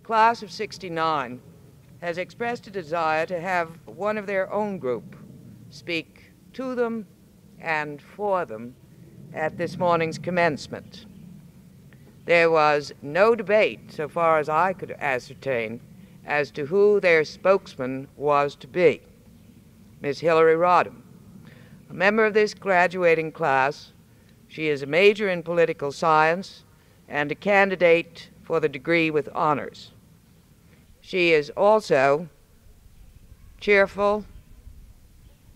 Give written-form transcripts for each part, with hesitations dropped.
class of '69 has expressed a desire to have one of their own group speak to them and for them at this morning's commencement. There was no debate, so far as I could ascertain, as to who their spokesman was to be. Miss Hillary Rodham, a member of this graduating class, she is a major in political science and a candidate for the degree with honors. She is also cheerful,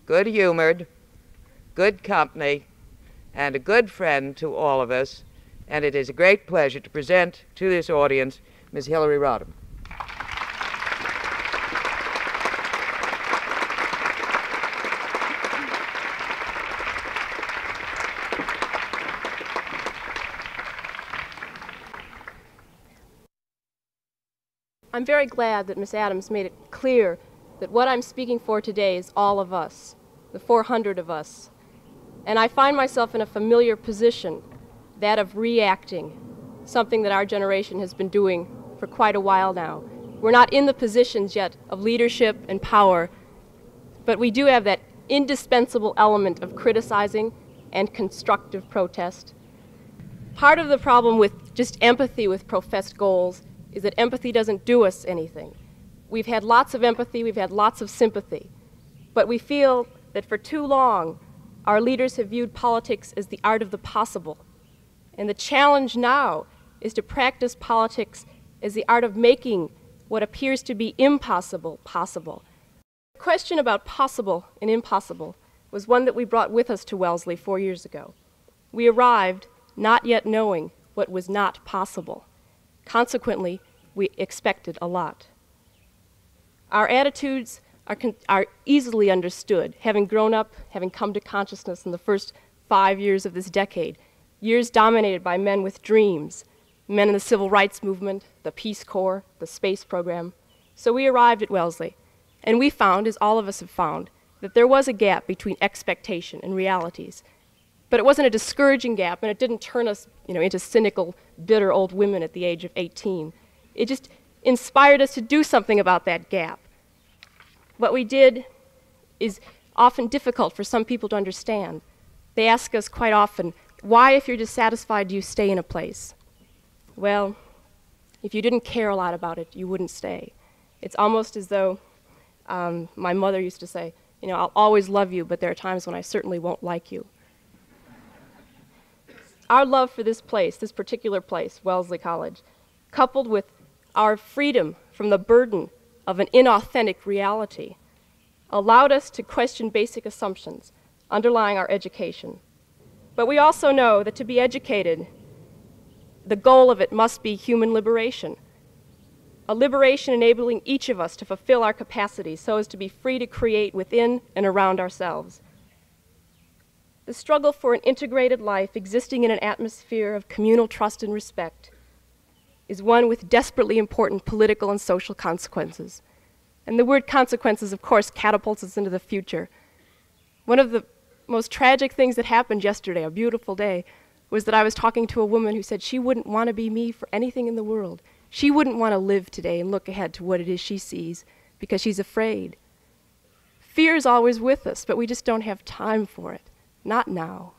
good-humored, good company, and a good friend to all of us, and it is a great pleasure to present to this audience Ms. Hillary Rodham. I'm very glad that Ms. Adams made it clear that what I'm speaking for today is all of us, the 400 of us. And I find myself in a familiar position, that of reacting, something that our generation has been doing for quite a while now. We're not in the positions yet of leadership and power, but we do have that indispensable element of criticizing and constructive protest. Part of the problem with just empathy with professed goals is that empathy doesn't do us anything. We've had lots of empathy, we've had lots of sympathy, but we feel that for too long, our leaders have viewed politics as the art of the possible. And the challenge now is to practice politics as the art of making what appears to be impossible possible. The question about possible and impossible was one that we brought with us to Wellesley 4 years ago. We arrived not yet knowing what was not possible. Consequently, we expected a lot. Our attitudes are easily understood, having grown up, having come to consciousness in the first 5 years of this decade, years dominated by men with dreams, men in the civil rights movement, the Peace Corps, the space program. So we arrived at Wellesley, and we found, as all of us have found, that there was a gap between expectation and realities. But it wasn't a discouraging gap, and it didn't turn us, into cynical, bitter old women at the age of 18. It just inspired us to do something about that gap. What we did is often difficult for some people to understand. They ask us quite often, why, if you're dissatisfied, do you stay in a place? Well, if you didn't care a lot about it, you wouldn't stay. It's almost as though my mother used to say, I'll always love you, but there are times when I certainly won't like you. Our love for this place, this particular place, Wellesley College, coupled with our freedom from the burden of an inauthentic reality, allowed us to question basic assumptions underlying our education. But we also know that to be educated, the goal of it must be human liberation, a liberation enabling each of us to fulfill our capacities so as to be free to create within and around ourselves. The struggle for an integrated life existing in an atmosphere of communal trust and respect is one with desperately important political and social consequences. And the word consequences, of course, catapults us into the future. One of the most tragic things that happened yesterday, a beautiful day, was that I was talking to a woman who said she wouldn't want to be me for anything in the world. She wouldn't want to live today and look ahead to what it is she sees because she's afraid. Fear is always with us, but we just don't have time for it. Not now.